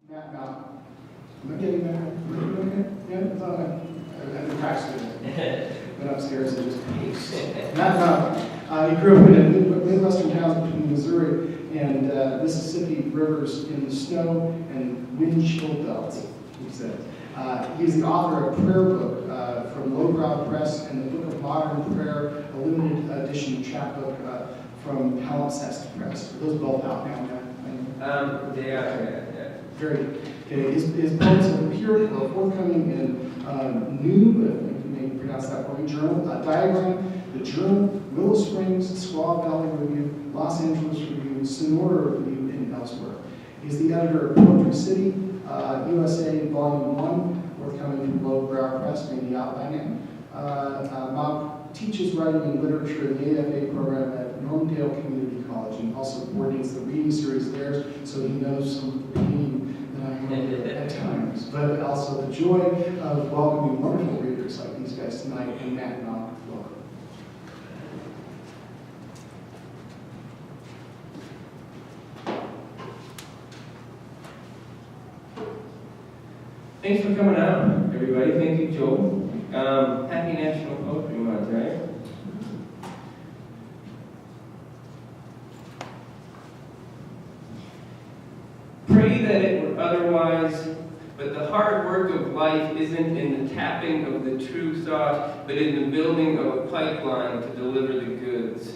Matt Mauch. Am I getting that? Yeah, it's on it. I've been practicing it. Went upstairs and just paced. Matt Mauch. He grew up in a Midwestern town between Missouri and Mississippi rivers in the snow and wind chill belts, he said. He's the author of a prayer book from Lowbrow Press and the Book of Modern Prayer, a limited edition chapbook from Palimpsest Press. Are those both out now, Matt? They are, yeah. Very good. Okay, his books have appeared or forthcoming in NOÖ, I think you may pronounce that for me, Journal, Diagram, the Journal, Willow Springs, Squaw Valley Review, Los Angeles Review, Sonora Review, and elsewhere. He's the editor of Poetry City, USA Volume 1, forthcoming from Lowbrow Press, maybe out by now. Mauch teaches writing and literature in the AFA program at Normandale Community College and also coordinates the reading series there, so he knows some of the pain that I have at times, but also the joy of welcoming wonderful readers like these guys tonight, and Matt Mauch. Welcome. Thanks for coming out, everybody. Thank you, Joel. Happy National Poetry Month, right? Pray that it were otherwise, but the hard work of life isn't in the tapping of the true thought, but in the building of a pipeline to deliver the goods.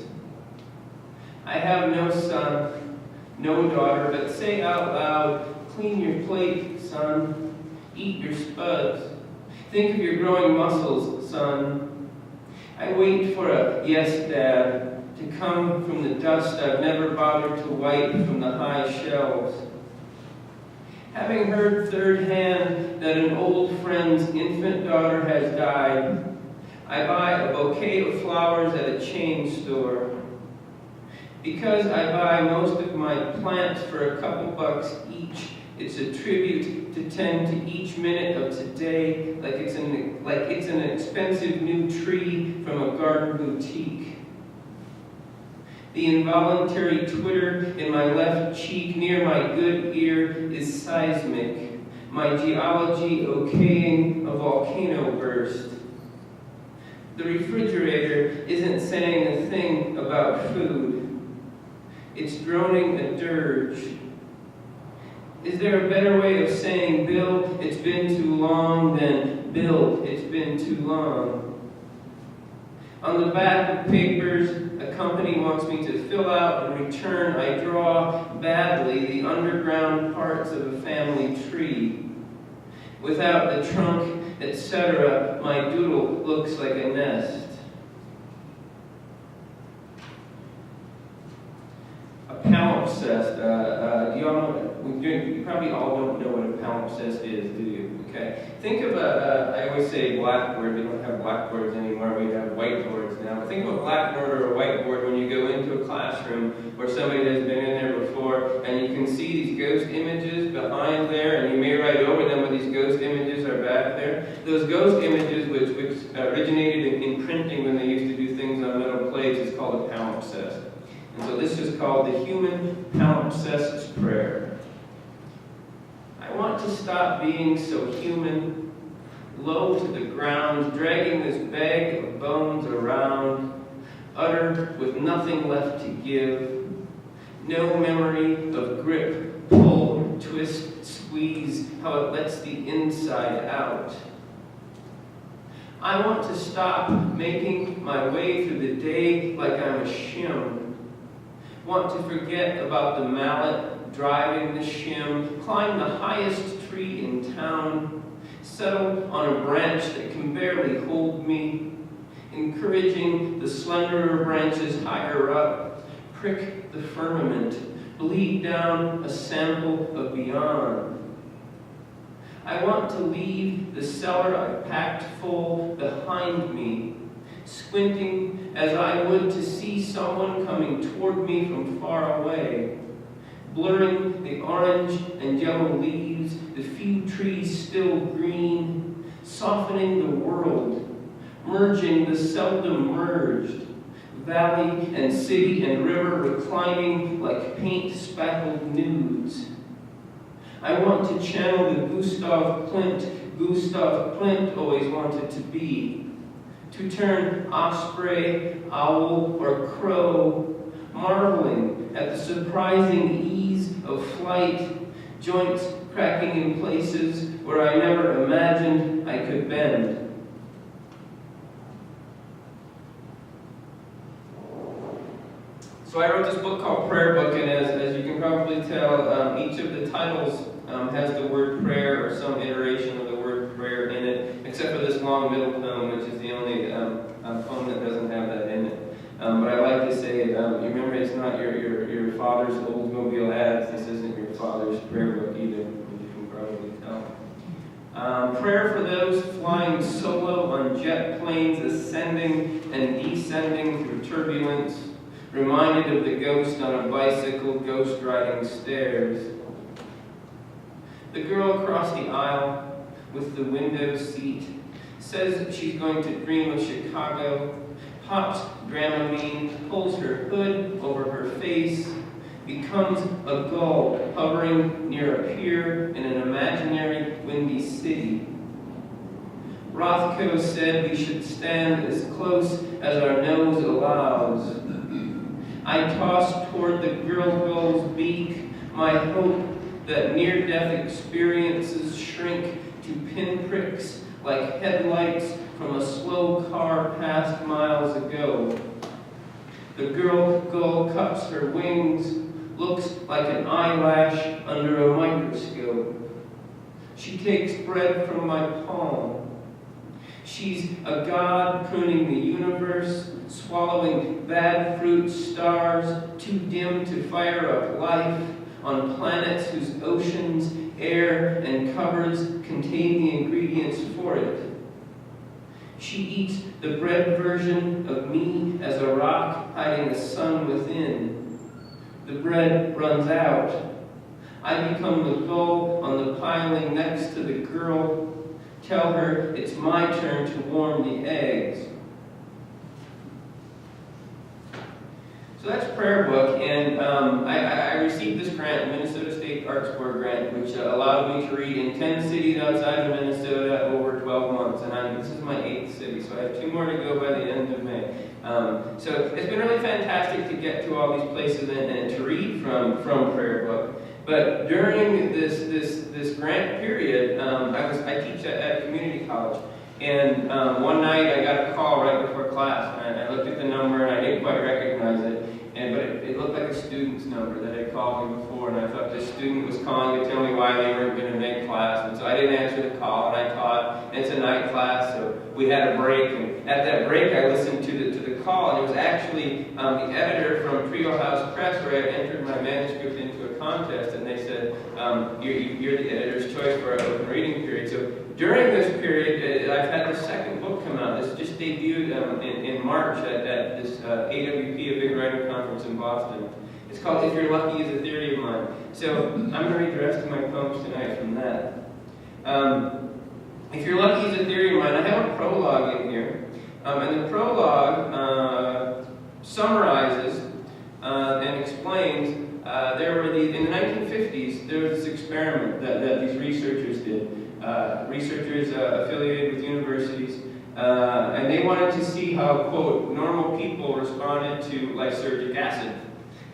I have no son, no daughter, but say out loud, clean your plate, son. Eat your spuds. Think of your growing muscles, son. I wait for a yes, Dad, to come from the dust I've never bothered to wipe from the high shelves. Having heard third hand that an old friend's infant daughter has died, I buy a bouquet of flowers at a chain store. Because I buy most of my plants for a couple bucks each, it's a tribute to tend to each minute of today like it's an expensive new tree from a garden boutique. The involuntary twitter in my left cheek near my good ear is seismic, my geology okaying a volcano burst. The refrigerator isn't saying a thing about food. It's droning a dirge. Is there a better way of saying, Bill, it's been too long, than Bill, it's been too long? On the back of papers a company wants me to fill out and return, I draw badly the underground parts of a family tree. Without the trunk, etc., my doodle looks like a nest. A palimpsest, you probably all don't know what a palimpsest is, do you? Okay. Think of I always say blackboard. We don't have blackboards anymore. We have whiteboards now. But think of a blackboard or a whiteboard when you go into a classroom where somebody has been in there before, and you can see these ghost images behind there, and you may write over them, but these ghost images are back there. Those ghost images, which originated in printing when they used to do things on metal plates, is called a palimpsest. And so this is called the human palimpsest's prayer. I want to stop being so human, low to the ground, dragging this bag of bones around, utter with nothing left to give, no memory of grip, pull, twist, squeeze, how it lets the inside out. I want to stop making my way through the day like I'm a shim. Want to forget about the mallet, driving the shim, climb the highest tree in town, settle on a branch that can barely hold me, encouraging the slenderer branches higher up, prick the firmament, bleed down a sample of beyond. I want to leave the cellar I packed full behind me, squinting as I would to see someone coming toward me from far away, blurring the orange and yellow leaves, the few trees still green, softening the world, merging the seldom merged, valley and city and river reclining like paint-spackled nudes. I want to channel the Gustav Klimt always wanted to be. To turn osprey, owl, or crow, marveling at the surprising ease of flight, joints cracking in places where I never imagined I could bend. So I wrote this book called Prayer Book, and as you can probably tell, each of the titles has the word prayer or some iteration of the word prayer in it, except for this long middle poem, which is the only poem that doesn't have that in it. But I like to say, you remember, it's not your father's Oldsmobile ads. This isn't your father's prayer book either, as you can probably tell. Prayer for those flying solo on jet planes, ascending and descending through turbulence, reminded of the ghost on a bicycle, ghost riding stairs. The girl across the aisle with the window seat says she's going to dream of Chicago, pops Dramamine, pulls her hood over her face, becomes a gull hovering near a pier in an imaginary windy city. Rothko said we should stand as close as our nose allows. I toss toward the girl gull's beak my hope that near-death experiences shrink to pinpricks like headlights from a slow car passed miles ago. The girl gull cups her wings, looks like an eyelash under a microscope. She takes bread from my palm. She's a god pruning the universe, swallowing bad fruit stars too dim to fire up life on planets whose oceans, air, and cupboards contain the ingredients for it. She eats the bread version of me as a rock hiding the sun within. The bread runs out. I become the gull on the piling next to the girl. Tell her it's my turn to warm the eggs. So that's Prayer Book, and I received this grant, Minnesota State Arts Board grant, which allowed me to read in 10 cities outside of Minnesota over 12 months, and this is my 8th city, so I have 2 more to go by the end of May. So it's been really fantastic to get to all these places and to read from Prayer Book. But during this grant period, I teach at community college, and one night I got a call right before class, and I looked at the number and I didn't quite recognize it, but it looked like a student's number that had called me before, and I thought this student was calling to tell me why they weren't going to make class, and so I didn't answer the call, and I taught, and it's a night class, so we had a break, and at that break I listened to the call, and it was actually the editor from Lowbrow Press, where I had entered my manuscript into a contest, and they said, you're the editor's choice for our open reading period. So during this period, I've had the second book come out. This just debuted in March at this AWP, a big writing conference in Boston. It's called If You're Lucky is a Theory of Mine. So I'm going to read the rest of my poems tonight from that. If You're Lucky is a Theory of Mine, I have a prologue in here. And the prologue summarizes and explains in the 1950s, there was this experiment that these researchers did. Researchers affiliated with universities, and they wanted to see how, quote, normal people responded to lysergic acid.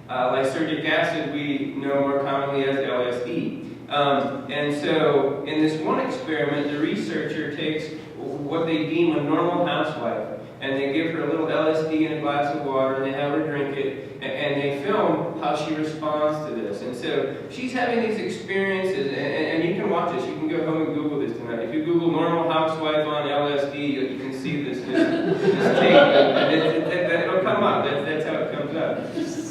Lysergic acid we know more commonly as LSD. And so in this one experiment, the researcher takes what they deem a normal housewife, and they give her a little LSD in a glass of water, and they have her drink it, and they film how she responds to this. And so she's having these experiences, and you can watch this. You can go home and Google this tonight. If you Google normal housewife on LSD, you can see this tape. It'll come up. That's how it comes up.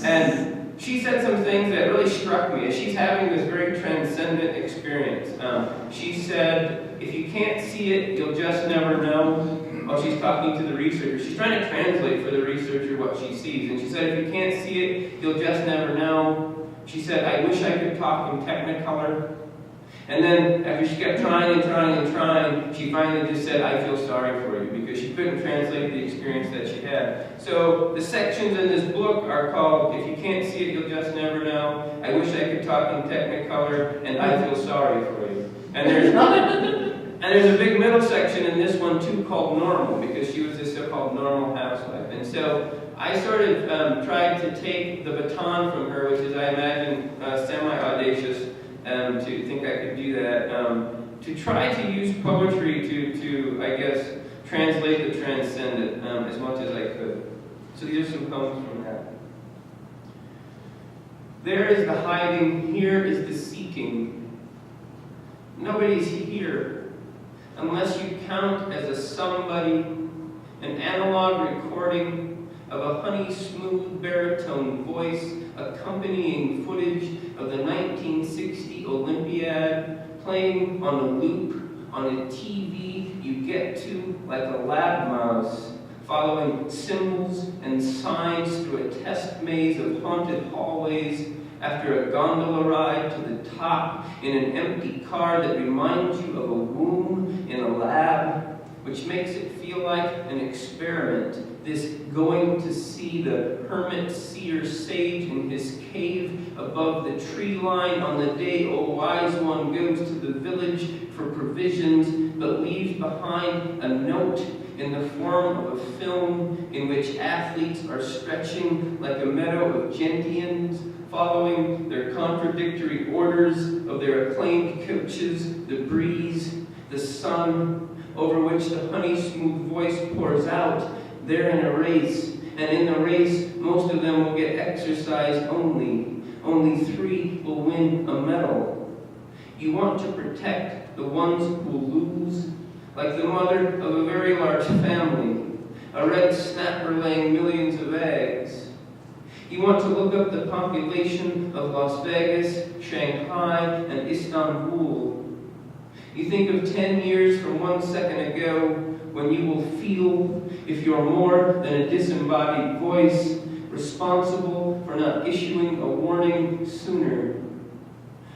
And she said some things that really struck me as she's having this very transcendent experience. She said, if you can't see it, you'll just never know. Oh, she's talking to the researcher. She's trying to translate for the researcher what she sees. And she said, if you can't see it, you'll just never know. She said, I wish I could talk in Technicolor. And then, after she kept trying, she finally just said, I feel sorry for you, because she couldn't translate the experience that she had. So, the sections in this book are called, If You Can't See It, You'll Just Never Know, I Wish I Could Talk in Technicolor, and I Feel Sorry for You. And there's a big middle section in this one, too, called Normal, because she was a so-called normal housewife. And so, I sort of tried to take the baton from her, which is, I imagine, semi-audacious, to think I could do that, to try to use poetry to I guess, translate the transcendent as much as I could. So these are some poems from that. There is the hiding, here is the seeking. Nobody's here, unless you count as a somebody, an analog recording of a honey-smooth baritone voice accompanying footage of the 1960 Olympiad playing on a loop on a TV you get to like a lab mouse, following symbols and signs through a test maze of haunted hallways after a gondola ride to the top in an empty car that reminds you of a womb in a lab, which makes it feel like an experiment, this going to see the hermit seer sage in his cave above the tree line on the day a wise one goes to the village for provisions, but leaves behind a note in the form of a film in which athletes are stretching like a meadow of gentians, following their contradictory orders of their acclaimed coaches, the breeze, the sun, over which the honey-smooth voice pours out. They're in a race, and in the race, most of them will get exercise only. Only 3 will win a medal. You want to protect the ones who will lose, like the mother of a very large family, a red snapper laying millions of eggs. You want to look up the population of Las Vegas, Shanghai, and Istanbul. You think of 10 years from 1 second ago, when you will feel, if you're more than a disembodied voice, responsible for not issuing a warning sooner.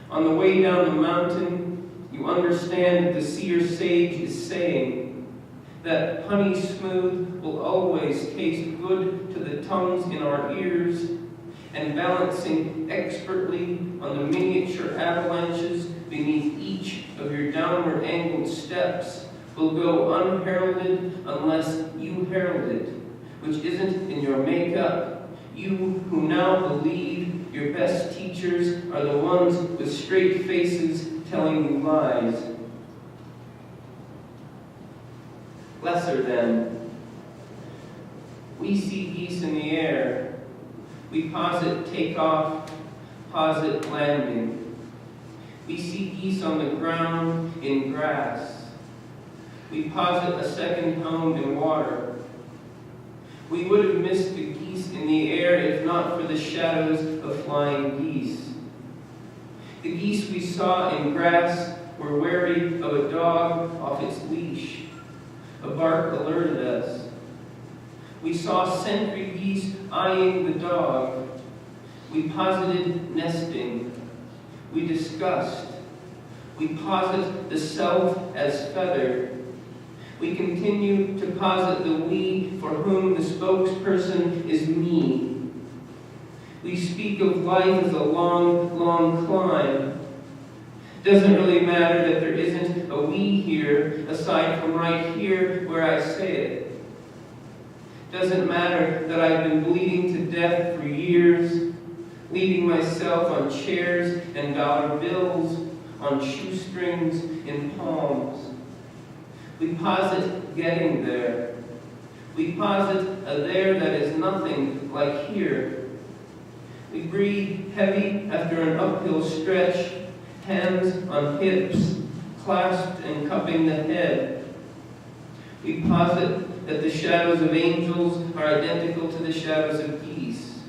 On the way down the mountain, you understand that the seer sage is saying that honey smooth will always taste good to the tongues in our ears, and balancing expertly on the miniature avalanches beneath each of your downward angled steps will go unheralded unless you herald it, which isn't in your makeup. You who now believe your best teachers are the ones with straight faces telling you lies. Lesser than. We see geese in the air. We posit takeoff, posit landing. We see geese on the ground in grass. We posit a second home in water. We would have missed the geese in the air if not for the shadows of flying geese. The geese we saw in grass were wary of a dog off its leash. A bark alerted us. We saw sentry geese eyeing the dog. We posited nesting. We discussed. We posit the self as feather. We continue to posit the we for whom the spokesperson is me. We speak of life as a long, long climb. Doesn't really matter that there isn't a we here, aside from right here where I say it. Doesn't matter that I've been bleeding to death for years, leaving myself on chairs and dollar bills, on shoestrings in palms. We posit getting there. We posit a there that is nothing like here. We breathe heavy after an uphill stretch, hands on hips, clasped and cupping the head. We posit that the shadows of angels are identical to the shadows of geese.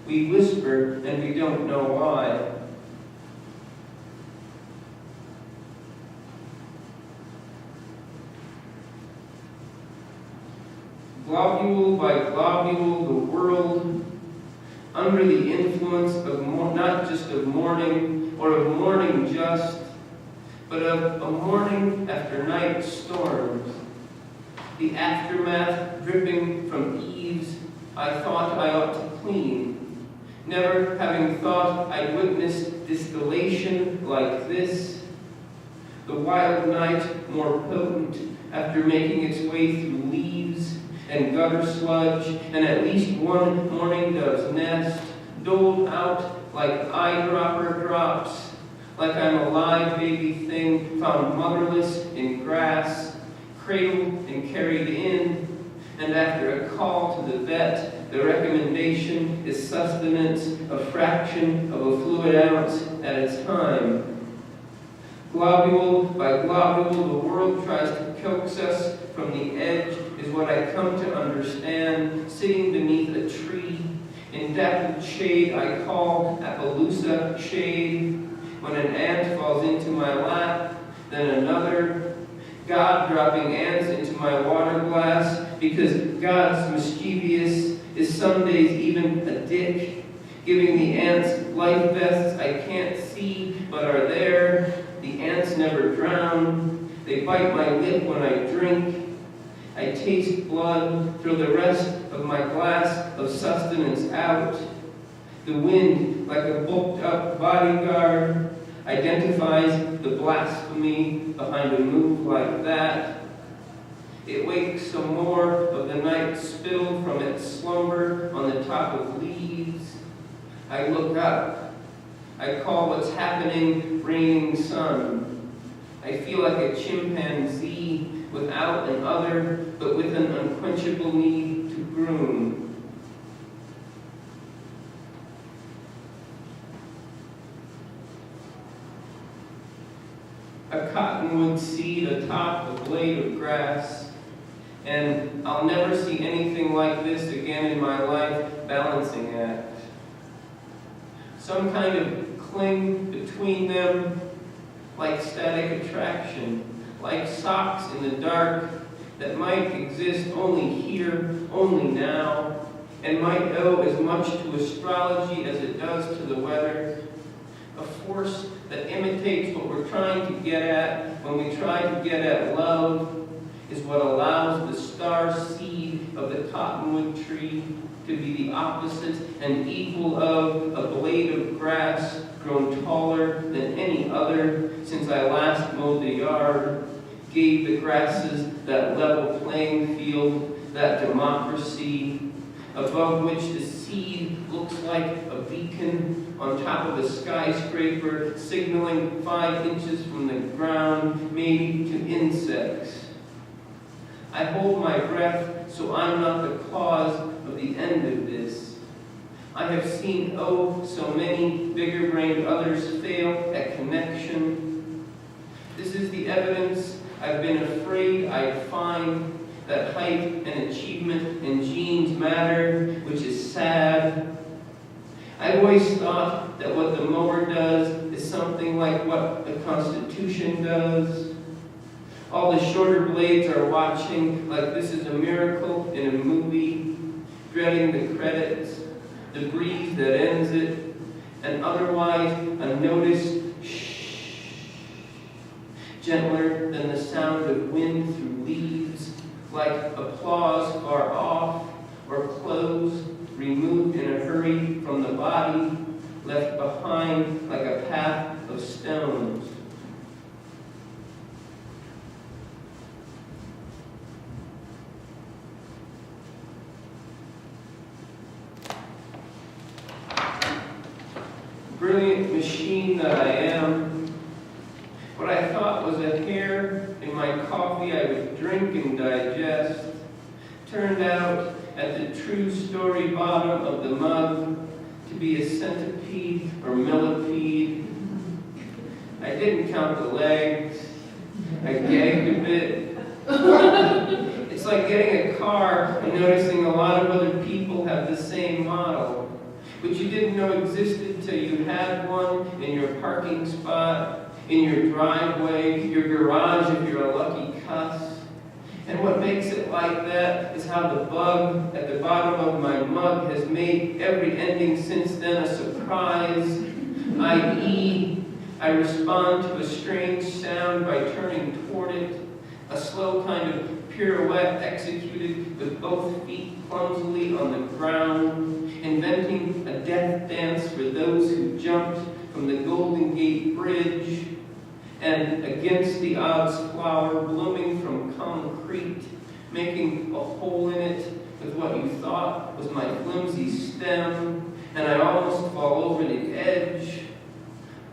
We whisper and we don't know why. Globule by globule, the world, under the influence of not just of morning, or of mourning just, but of a morning after night storms. The aftermath dripping from eaves I thought I ought to clean, never having thought I'd witness distillation like this. The wild night more potent after making its way through leaves and gutter sludge and at least one mourning dove's nest, doled out like eyedropper drops, like I'm a live baby thing found motherless in grass, cradled and carried in, and after a call to the vet, the recommendation is sustenance a fraction of a fluid ounce at a time. Globule by globule, the world tries to coax us from the edge, is what I come to understand, sitting beneath a tree. In dappled shade I call Appaloosa shade. When an ant falls into my lap, then another. God dropping ants into my water glass, because God's mischievous is some days even a dick, giving the ants life vests I can't see but are there. The ants never drown. They bite my lip when I drink. I taste blood, throw the rest of my glass of sustenance out. The wind, like a bulked-up bodyguard, identifies the blasphemy behind a move like that. It wakes some more of the night spilled from its slumber on the top of leaves. I look up. I call what's happening raining sun. I feel like a chimpanzee without an other, but with an unquenchable need to groom. A cottonwood seed atop a blade of grass, and I'll never see anything like this again in my life, balancing act. Some kind of cling between them, like static attraction, like socks in the dark that might exist only here, only now, and might owe as much to astrology as it does to the weather. A force that imitates what we're trying to get at when we try to get at love is what allows the star seed of the cottonwood tree to be the opposite and equal of a blade of grass grown taller than any other since I last mowed the yard, gave the grasses that level playing field, that democracy, above which the seed looks like a beacon on top of a skyscraper, signaling 5 inches from the ground, maybe to insects. I hold my breath so I'm not the cause of the end of this. I have seen, oh, so many bigger-brained others fail at connection. This is the evidence I've been afraid I'd find, that height and achievement and genes matter, which is sad. I've always thought that what the mower does is something like what the Constitution does. All the shorter blades are watching like this is a miracle in a movie, dreading the credits, the breeze that ends it, and otherwise unnoticed shh, gentler than the sound of wind through leaves, like applause far off, or clothes removed in a hurry from the body, left behind like a path of stones. Brilliant machine that I am, what I thought was a hair in my coffee I would drink and digest, turned out at the true story bottom of the mug to be a centipede or millipede. I didn't count the legs. I gagged a bit. It's like getting a car and noticing a lot of other people have the same model, which you didn't know existed till you had one in your parking spot, in your driveway, your garage if you're a lucky cuss. And what makes it like that is how the bug at the bottom of my mug has made every ending since then a surprise, i.e., I respond to a strange sound by turning toward it, a slow kind of pirouette executed with both feet clumsily on the ground, inventing a death dance for those who jumped from the Golden Gate Bridge, and against the odds flower blooming from concrete, making a hole in it with what you thought was my flimsy stem, and I almost fall over the edge.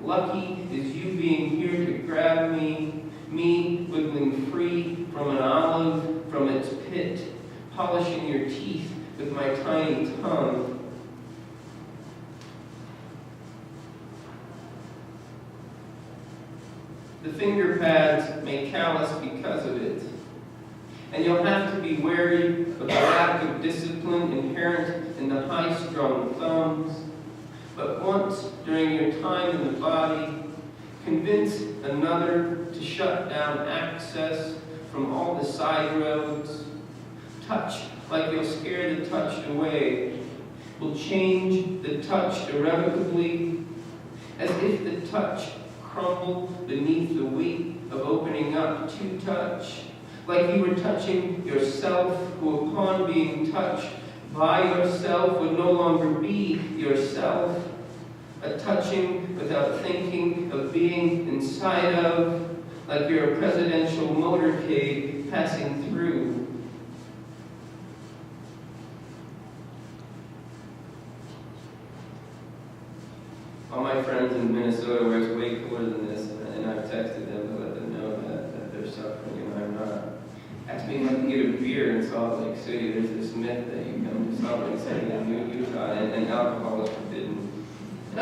Lucky is you being here to grab me, me wiggling free from an olive from its pit, polishing your teeth with my tiny tongue. The finger pads may callous because of it, and you'll have to be wary of the lack of discipline inherent in the high-strung thumbs. But once during your time in the body, convince another to shut down access from all the side roads. Touch like you'll scare the touched away. Will change the touch irrevocably, as if the touch crumbled beneath the weight of opening up to touch, like you were touching yourself, who upon being touched by yourself would no longer be yourself, a touching without thinking of being inside of, like you're a presidential motorcade passing through. All my friends in Minnesota where it's way cooler than this, and I've texted them to let them know that they're suffering and I'm not. Asked me if I can get a beer in Salt Lake City. There's this myth that you come to Salt Lake City in Utah and alcohol is forbidden. I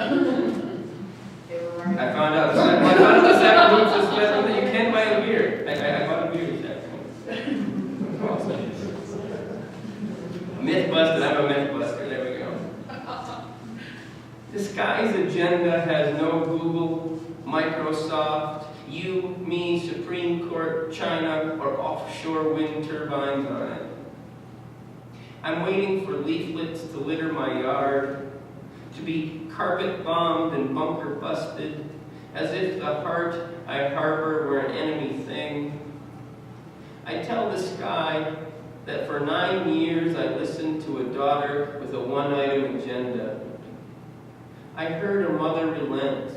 found out the Sacramento this lesson that you can buy a beer. I bought a beer this afternoon. Awesome. Myth busted. I'm a myth buster. There we go. This guy's agenda has no Google, Microsoft, you, me, Supreme Court, China, or offshore wind turbines on it. I'm waiting for leaflets to litter my yard, to be carpet bombed and bunker busted, as if the heart I harbor were an enemy thing. I tell the sky that for 9 years I listened to a daughter with a one-item agenda. I heard a mother relent.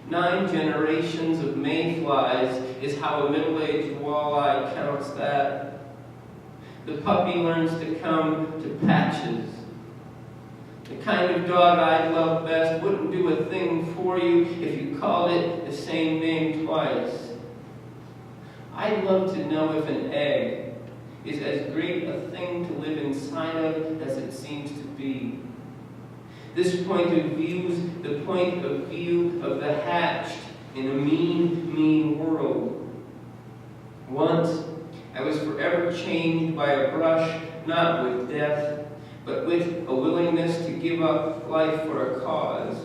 9 generations of mayflies is how a middle-aged walleye counts that. The puppy learns to come to patches. The kind of dog I'd love best wouldn't do a thing for you if you called it the same name twice. I'd love to know if an egg is as great a thing to live inside of as it seems to be. This point of view's the point of view of the hatched in a mean, mean world. Once, I was forever changed by a brush, not with death, but with a willingness to give up life for a cause.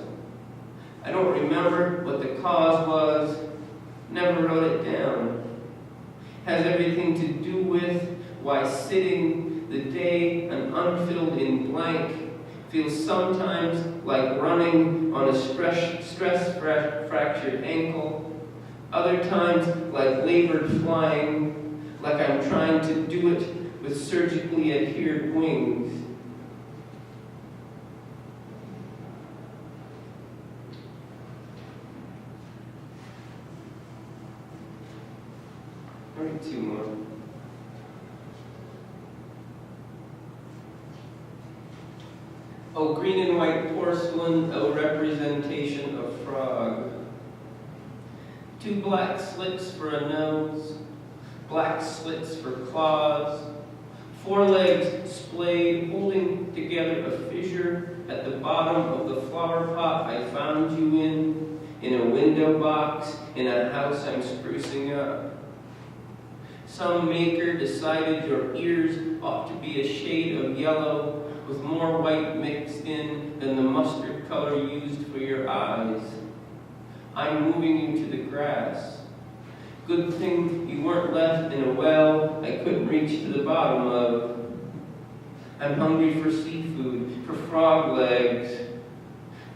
I don't remember what the cause was, never wrote it down. Has everything to do with why sitting the day an unfilled in blank feels sometimes like running on a stress-fractured ankle, other times like labored flying, like I'm trying to do it with surgically adhered wings. I'll read 2 more. Oh, green and white porcelain, a representation of frog. 2 black slits for a nose, black slits for claws, 4 legs splayed, holding together a fissure at the bottom of the flower pot I found you in a window box, in a house I'm sprucing up. Some maker decided your ears ought to be a shade of yellow, with more white mixed in than the mustard color used for your eyes. I'm moving you to the grass. Good thing you weren't left in a well I couldn't reach to the bottom of. I'm hungry for seafood, for frog legs.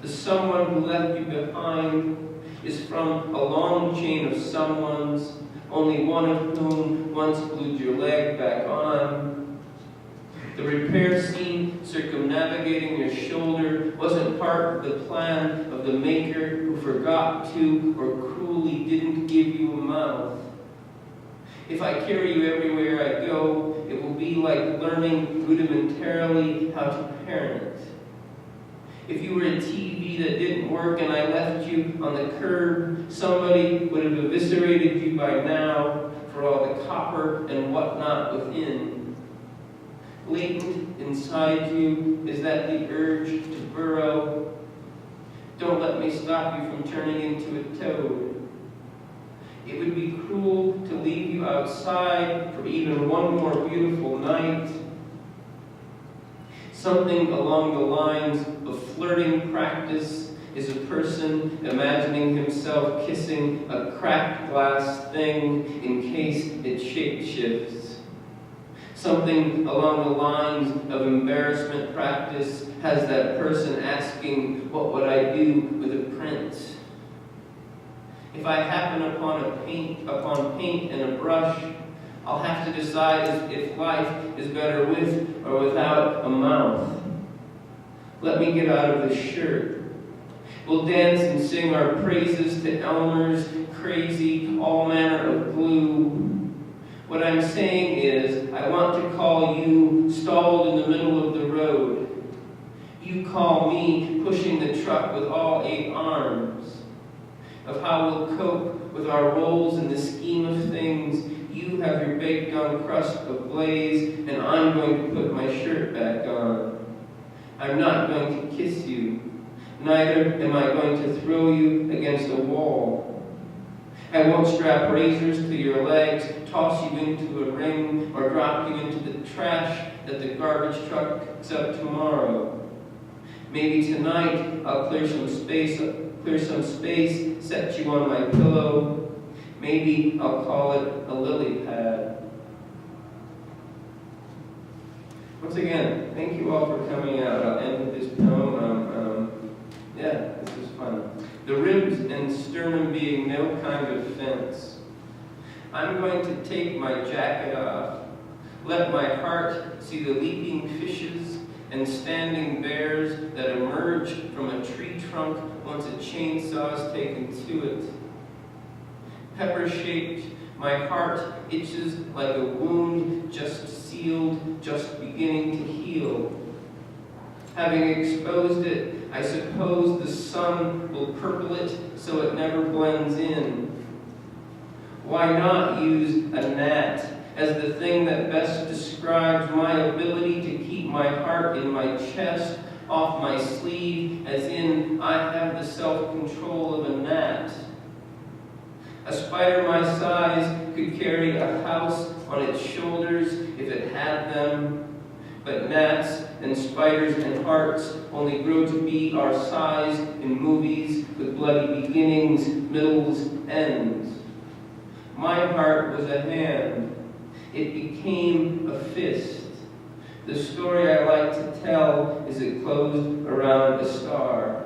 The someone who left you behind is from a long chain of someone's, only one of whom once glued your leg back on. The repair scene circumnavigating your shoulder wasn't part of the plan of the maker who forgot to or cruelly didn't give you a mouth. If I carry you everywhere I go, it will be like learning rudimentarily how to parent. If you were a TV that didn't work and I left you on the curb, somebody would have eviscerated you by now for all the copper and whatnot within. Latent inside you is that the urge to burrow. Don't let me stop you from turning into a toad. It would be cruel to leave you outside for even one more beautiful night. Something along the lines of flirting practice is a person imagining himself kissing a cracked glass thing in case it shape-shifts. Something along the lines of embarrassment practice has that person asking, what would I do with a prince? If I happen upon paint and a brush, I'll have to decide if life is better with or without a mouth. Let me get out of this shirt. We'll dance and sing our praises to Elmer's crazy all manner of glue. What I'm saying is, I want to call you stalled in the middle of the road. You call me pushing the truck with all 8 arms. Of how we'll cope with our roles in the scheme of things. You have your baked on crust of glaze, and I'm going to put my shirt back on. I'm not going to kiss you. Neither am I going to throw you against a wall. I won't strap razors to your legs, toss you into a ring, or drop you into the trash that the garbage truck picks up tomorrow. Maybe tonight I'll clear some space, set you on my pillow. Maybe I'll call it a lily pad. Once again, thank you all for coming out. I'll end with this poem. This was fun. The ribs and sternum being no kind of fence. I'm going to take my jacket off, let my heart see the leaping fishes and standing bears that emerge from a tree trunk once a chainsaw is taken to it. Pepper-shaped, my heart itches like a wound just sealed, just beginning to heal. Having exposed it, I suppose the sun will purple it so it never blends in. Why not use a gnat as the thing that best describes my ability to keep my heart in my chest, off my sleeve, as in I have the self-control of a gnat. A spider my size could carry a house on its shoulders if it had them, but gnats and spiders and hearts only grow to be our size in movies with bloody beginnings, middles, ends. My heart was a hand. It became a fist. The story I like to tell is it closed around a star.